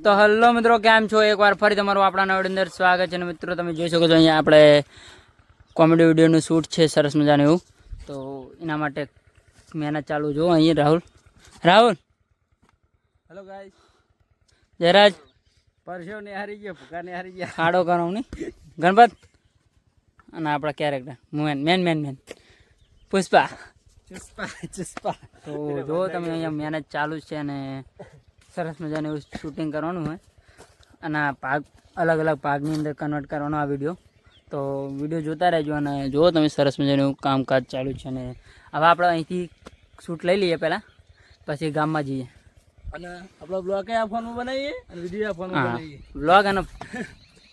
તો હલો મિત્રો, કેમ છો? એકવાર ફરી તમારું આપણા નવા અંદર સ્વાગત છે. અને મિત્રો તમે જોઈ શકો છો અહીંયા આપણે કોમેડી વિડીયોનું શૂટ છે સરસ મજાનું એવું. તો એના માટે મહેનત ચાલુ જો અહીં રાહુલ હેલો ગાઈસ. જયરાજ પરસો ને હારી ગયા, ભૂકા ને હારી ગયા. ખાડો કરો ને ગણપત અને આપણા કેરેક્ટર મેન પુષ્પા. ચુસ્પા તો જો તમે અહીંયા મહેનત ચાલુ જ છે અને સરસ મજાનું એવું શૂટિંગ કરવાનું હોય અને આ ભાગ અલગ અલગ ભાગની અંદર કન્વર્ટ કરવાનો આ વિડીયો. તો વિડીયો જોતા રહેજો અને જુઓ તમે સરસ મજાનું એવું કામકાજ ચાલુ છે. અને હવે આપણે અહીંથી શૂટ લઈ લઈએ પહેલાં, પછી ગામમાં જઈએ અને આપણો બ્લોગ આ ફોનમાં બનાવીએ અને વિડીયો આ ફોનમાં બનાવીએ. વ્લોગ અને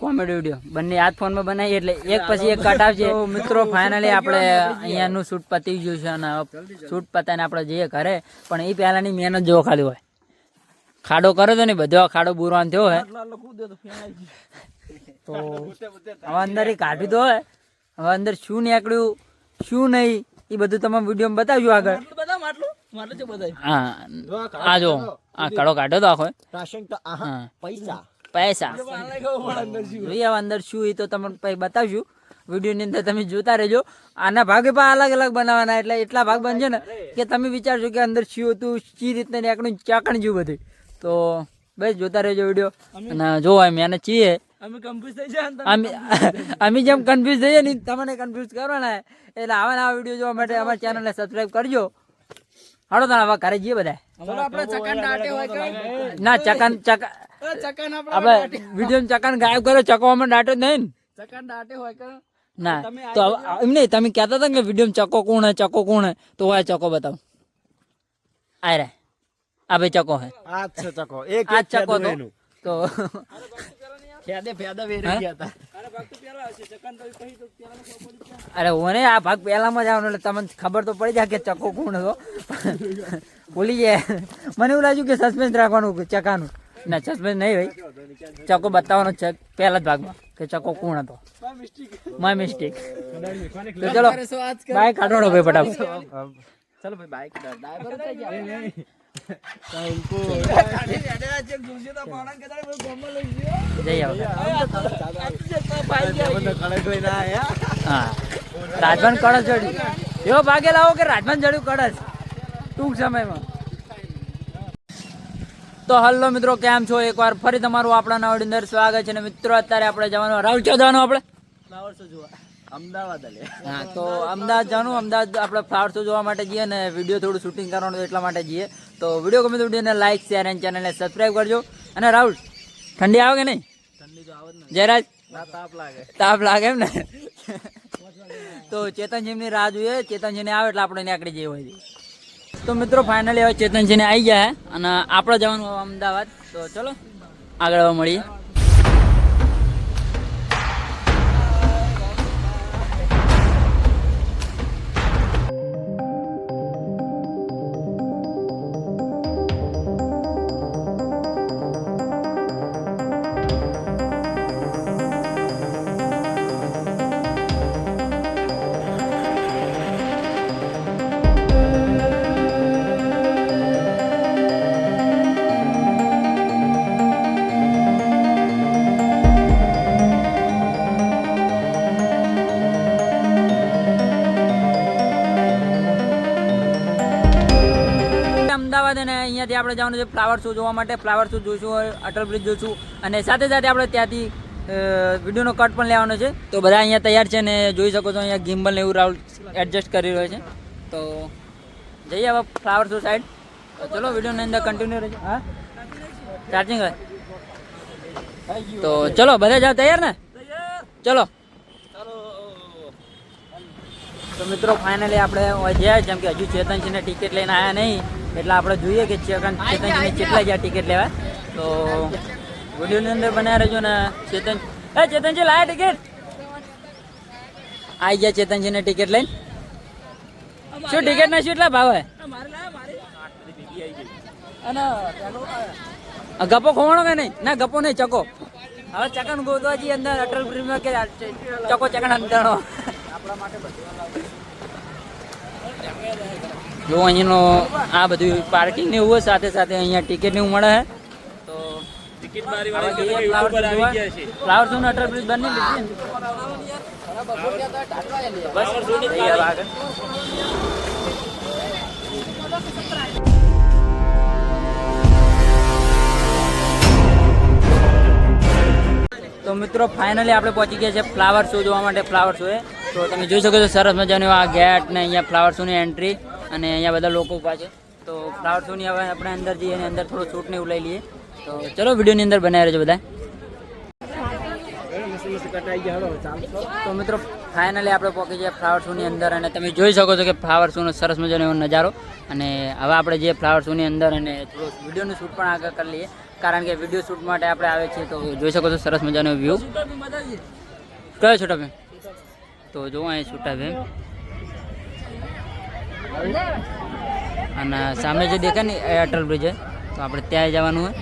કોમેડી વિડીયો બંને આ ફોનમાં બનાવીએ એટલે એક પછી એક કટ આવશે. તો મિત્રો ફાઇનલી આપણે અહીંયાનું શૂટ પતી ગયું છે અને શૂટ પતાવીને આપણે જઈએ ઘરે. પણ એ પહેલાંની મહેનત જોવો ખાલી હોય. ખાડો કર્યો તો ને બધો ખાડો બુરવાન થયો હોય તો હવે અંદર એ કાઢ્યું તો હોય. હવે અંદર શું નીકળ્યું શું નહીં એ બધું તમે વિડીયો બતાવજો આગળ. હા આ જો આ કાળો કાઢ્યો તો આખો પૈસા જોઈએ હવે અંદર શું એ તો તમને પછી બતાવશું વિડીયોની અંદર. તમે જોતા રહેજો. આના ભાગે પણ અલગ અલગ બનાવવાના એટલે એટલા ભાગ બનશે ને કે તમે વિચારજો કે અંદર શું હતું, સી રીતના નીકળ્યું, ચાકણ જેવું બધું. તો બસ જોતા રહેજો વિડીયો અને જો મહેનત છીએ અમે જેમ કન્ફ્યુઝ થઈએ ને તમને કન્ફ્યુઝ કરવાના. એટલે આવા વિડીયો જોવા માટે અમારી ચેનલને સબસ્ક્રાઈબ કરજો. હાલો તો હવે ઘરે જઈએ બધા. ના ચકન આપણે વિડીયો ચકન ગાયબ કર્યો, ચકવામાં દાટો નહીં ના. તો એમ નહીં, તમે કહેતા હતા કે વિડીયો ચકો કોણ હે ચકો કોણ હે, તો આ ચકો બતાવો. આ રે આ ભાઈ ચકો હે. આ ચકો તો અરે ઓને આ ભાગ પહેલામાં જ આવવાનો એટલે તમને ખબર તો પડી જાય કે ચકો કોણ હતો. ભૂલી જાય. મને એવું લાગ્યું કે સસ્પેન્સ રાખવાનું ચકાનું. ના સસ્પેન્સ નહીં ભાઈ, ચકો બતાવવાનો છે પહેલા જ ભાગમાં કે ચકો કોણ હતો. My mistake. તો ચલો બાઈક કાઢવાનો ભાઈ ફટાફટ. चलो भाई बाइक ड्राइवर રાજભાન કળશ ચડ્યું એવો ભાગે લાવો કે રાજભાન ચડ્યું કળશ ટૂંક સમયમાં. તો હલો મિત્રો, કેમ છો? એકવાર ફરી તમારું આપણા નવા અંદર સ્વાગત છે. અને મિત્રો અત્યારે આપણે જવાનું રાહુલ ક્યાં જવાનું? આપણે ફ્લાવર શો જોવા અમદાવાદ. હા તો અમદાવાદ જવાનું. અમદાવાદ આપણે ફ્લાવર શો જોવા માટે જઈએ ને વિડીયો થોડું શૂટિંગ કરવાનું એટલા માટે જઈએ. તો વિડીયો ગમે તો વિડીયોને લાઈક શેર અને ચેનલને સબસ્ક્રાઈબ કરજો. અને રાહુલ ઠંડી આવે કે નહીં? ઠંડી તો આવે જ ને. જયરાજ તાપ લાગે એમ ને. તો ચેતનજીની રાહ જોઈએ. ચેતનજીને આવે એટલે આપણે નીકળી જઈએ હોય. તો મિત્રો ફાઇનલી હવે ચેતનજીને આવી ગયા અને આપણે જવાનું અમદાવાદ. તો ચલો આગળ હવે મળીએ. અમદાવાદ અને અહીંયાથી આપણે જવાનું છે ફ્લાવર શો જોવા માટે. ફ્લાવર શો જોઈશું, અટલ બ્રિજ જોઈશું અને સાથે સાથે આપણે ત્યાંથી વિડીયોનો કટ પણ લેવાનો છે. તો બધા અહીંયા તૈયાર છે ને જોઈ શકો છો અહીંયા ગિમ્બલ ને એવું રાહુલ એડજસ્ટ કરી રહ્યો છે. તો જઈએ હવે ફ્લાવર શો સાઈડ. તો ચલો વિડીયોની અંદર કન્ટિન્યુ રહેજો. હા ચાર્જિંગ હોય તો ચલો બધા જાવ. તૈયાર ને? ચલો. તો મિત્રો ફાઇનલી આપણે ગયા જેમ કે હજુ ચેતનજીને ટિકિટ લઈને આવ્યા નહીં એટલે આપણે જોઈએ કે ચેતનજીને કેટલા ગયા ટિકિટ લેવા. તો વિડીયોની અંદર બનાવી રહેજો ને. ચેતનજી લાયા ટિકિટ? આવી ગયા ચેતનજીને ટિકિટ લઈને. શું ટિકિટના શું એટલા ભાવ હોય? ગપ્પો ખોવાનો કે નહીં? ના ગપ્પો નહીં, ચકો. હવે ચકન ગોદવાજી અંદર અટલ બ્રિજમાં કે ચકો ચકન અંતરણો આપણા માટે જો અહીંનો આ બધું પાર્કિંગ ને એવું સાથે સાથે અહીંયા ટિકિટ ને એવું મળે છે. તો ટિકિટ બારી વાળા YouTube પર આવી ગયા છે. ફ્લાવર શો અટલ બ્રિજ બંને લીધી બસ તૈયાર આગળ. તો મિત્રો ફાઇનલી આપણે પહોંચી ગયા છે ફ્લાવર શો જોવા માટે. ફ્લાવર શો તો તમે જોઈ શકો છો સરસ મજાનું આ ગેટ ને અહીંયા ફ્લાવર શોની એન્ટ્રી અને અહીંયા બધા લોકો ઊભા છે. તો ફ્લાવર શોની હવે આપણે અંદર જઈએ અને અંદર થોડું શૂટ ને એવું લઈ લઈએ. તો ચલો વિડીયોની અંદર બનાવી રહેજો બધા. તો મિત્રો ફાઇનલી આપણે પહોંચી ગયા ફ્લાવર શોની અંદર અને તમે જોઈ શકો છો કે ફ્લાવર શોનો સરસ મજાનો એવો નજારો. અને હવે આપણે જે ફ્લાવર શોની અંદર અને થોડું વિડીયોનું શૂટ પણ આગળ કરી લઈએ કારણ કે વિડીયો શૂટ માટે આપણે આવે છીએ. તો જોઈ શકો છો સરસ મજાનો વ્યૂ. કયો છોટા બેન? તો જો અહીં છોટા બેન અને સામે જે દેખાય ને એ અટલ બ્રિજ છે. તો આપણે ત્યાં જવાનું હોય.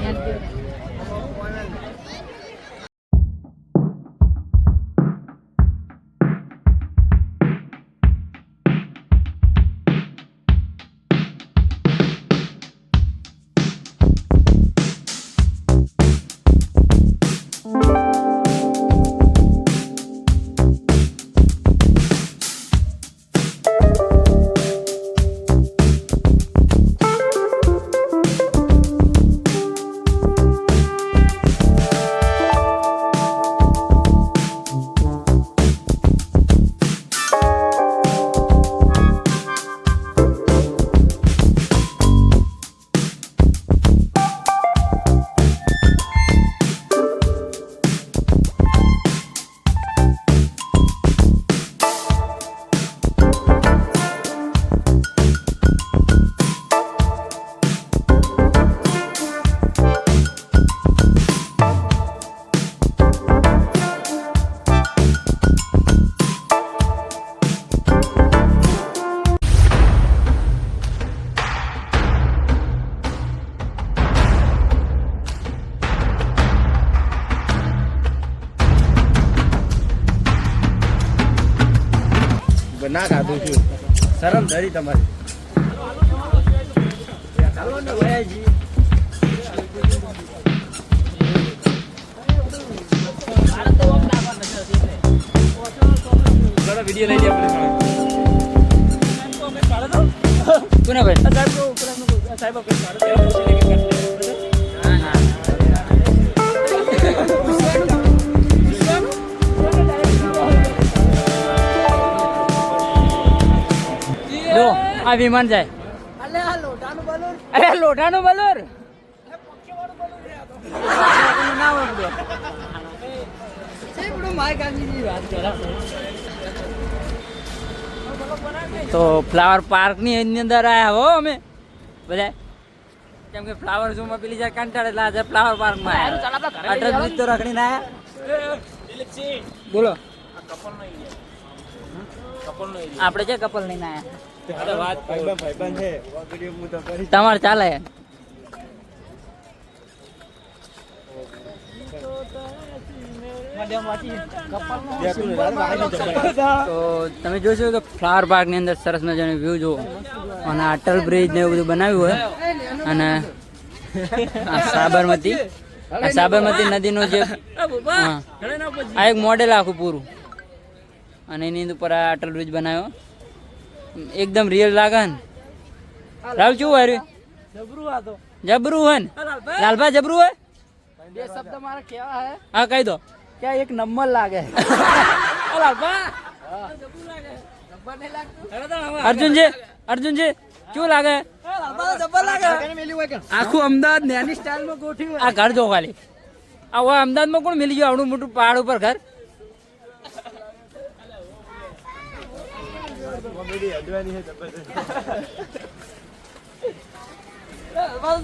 ના ખાધું છું શરમ ધરી તમારી. વિડીયો લઈ લે કોને ભાઈ સાહેબ જો આ વિમાન જાય. અરે લોઢાનું બલોર તો ફ્લાવર પાર્ક ની અંદર આયા હો અમે બધા. કેમ કે ફ્લાવર શો માં પેલી જાય કંટાળે એટલે આજે ફ્લાવર પાર્ક માં આયા. અટલ બ્રિજ તો રખડીને આયા. બોલો આપણે છે કપલ લઈને આયા. તમારે ચાલે. તો તમે જોશો કે ફ્લાવર પાર્ક ની અંદર સરસ મજાનો વ્યૂ જુઓ અને અટલ બ્રિજ ને એવું બધું બનાવ્યું હોય અને આ સાબરમતી નદીનું જે આ એક મોડેલ આખું પૂરું અને એની ઉપર આ અટલ બ્રિજ બનાવ્યો. એકદમ રિયલ લાગે ને. રાવ શું હોય જબરું હોય ને લાલભા જબરું હોય. બે શબ્દ મારા કેવા હે? હા કહી દો. क्या एक नंबर लागे अर्जुन जी क्यों लागे आखू अमदावाद न्यानी स्टाइल में गोठी आ घर जो खाली आ वो अमदावाद में कोण मिली गयो आवडું મોટું પહાડ ઉપર ઘર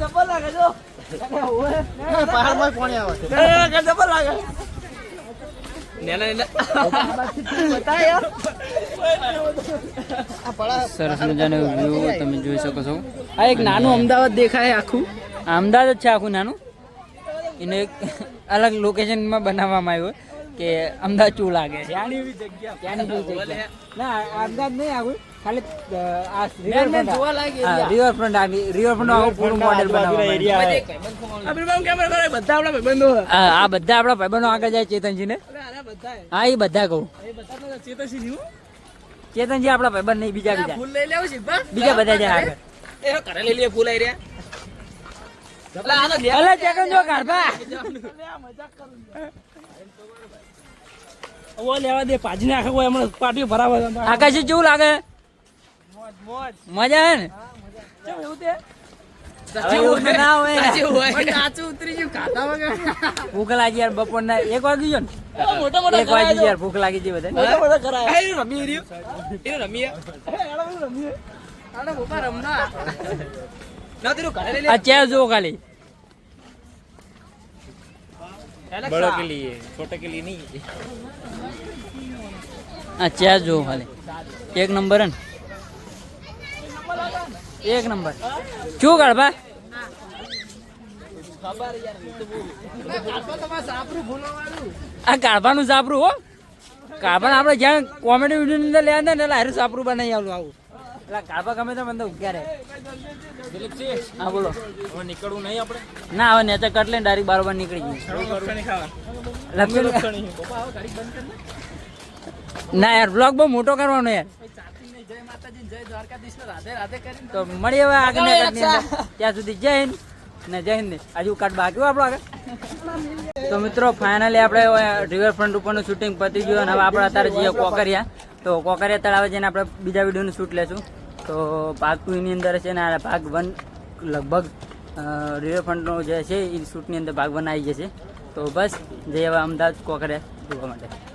જબર લાગે જો પહાડ માં કોણ આવે જબર લાગે સરસ મજાનો વ્યૂ તમે જોઈ શકો છો. આ એક નાનું અમદાવાદ દેખાય આખું. અમદાવાદ જ છે આખું નાનું. એને એક અલગ લોકેશનમાં બનાવવામાં આવ્યું કે અમદાવાદ શું લાગે ત્યાંની જગ્યા ના અમદાવાદ નહીં આવું ખાલી આ મેન જોવા લાગે રિવરફ્રન્ટ આવું પૂરું મોડેલ બનાવવાનું કેમેરા કરે બધા આપણા ભાઈબંધો આ બધા આપણા ભાઈબંધો આગળ જાય ચેતનજી ને અરે બધા હા એ બધા કહું એ બધા તો ચેતસી નહીં ચેતનજી આપણા ભાઈબંધ નહીં બીજા ફૂલ લઈ લેવું છે બા બીજા બધા જાય આગળ એ ઘરે લઈ લે ફૂલ આઈ રહ્યા એટલે આનો લે અલે ચેતન જો કાઢવા મજાક કરું ઓ લેવા દે પાજી નાખે કોઈ હમણાં પાટી ભરાવા આકાશ કેવું લાગે મોજ મોજ મજા હે ને કેમ એવું તે હવે એવું તો ના હોય કાચું ઉતરી ગયું ખાતા વગર ભૂખ લાગી યાર બપોરના 1 વાગી ગયો ને મોટા મોટા 1 વાગી ગયો યાર ભૂખ લાગી છે બધા મોટા મોટા કરાય એ રમી રહ્યો એ રમી રમી આને બોપા રમના ના તેરું ઘરે લઈ લે આ ચેર જો ખાલી बड़ों के लिए छोटे के लिए नहीं આ ચેર જો ખાલી 1 નંબર હે ને 1 નંબર શું કાઢવા ખબર યાર તો બોલ કાપા તો માં સાપરું ભૂલવાનું આ કાઢવાનું સાપરું હો કાઢવાનું આપણે જ્યાં કોમેડી વિડીયો ની અંદર લેવા ને એટલે હારું સાપરું બનાવી આવું આવું એટલે કાઢવા ગમે તો મને તો ઉગ્યા રહે દિલીપ છે હા બોલો હવે નીકળવું નહીં આપણે ના હવે નેચે કટલે ડાયરેક્ટ બારોબાર નીકળી ગયું લક્ષણી ખાવા લખેલું બોપા હવે ગાડી બંધ કર ને ના યાર બ્લોગ બહુ મોટો કરવાનો યાર ચાચીને જય માતાજી જય દ્વારકાધીશ ને રાધે રાધે કરીને તો મળીએ હવે આગળના કટની અંદર ત્યાં સુધી જય હિન્દ ને જય હિન્દ હજુ કટ બાકી હોય આપણો આગળ તો મિત્રો ફાઇનલી આપણે રિવરફ્રન્ટ ઉપરનું શૂટિંગ પતી ગયું અને હવે આપણે અત્યારે જઈએ કોકરિયા તો કોકરિયા તળાવે જઈને આપણે બીજા વિડીયોનું શૂટ લેશું તો ભાગ 2 ની અંદર છે ને આ ભાગ 1 લગભગ રિવરફ્રન્ટનો જે છે એ શૂટની અંદર ભાગ 1 આવી જશે તો બસ જઈએ હવે અમદાવાદ કોકરિયા જોવા માટે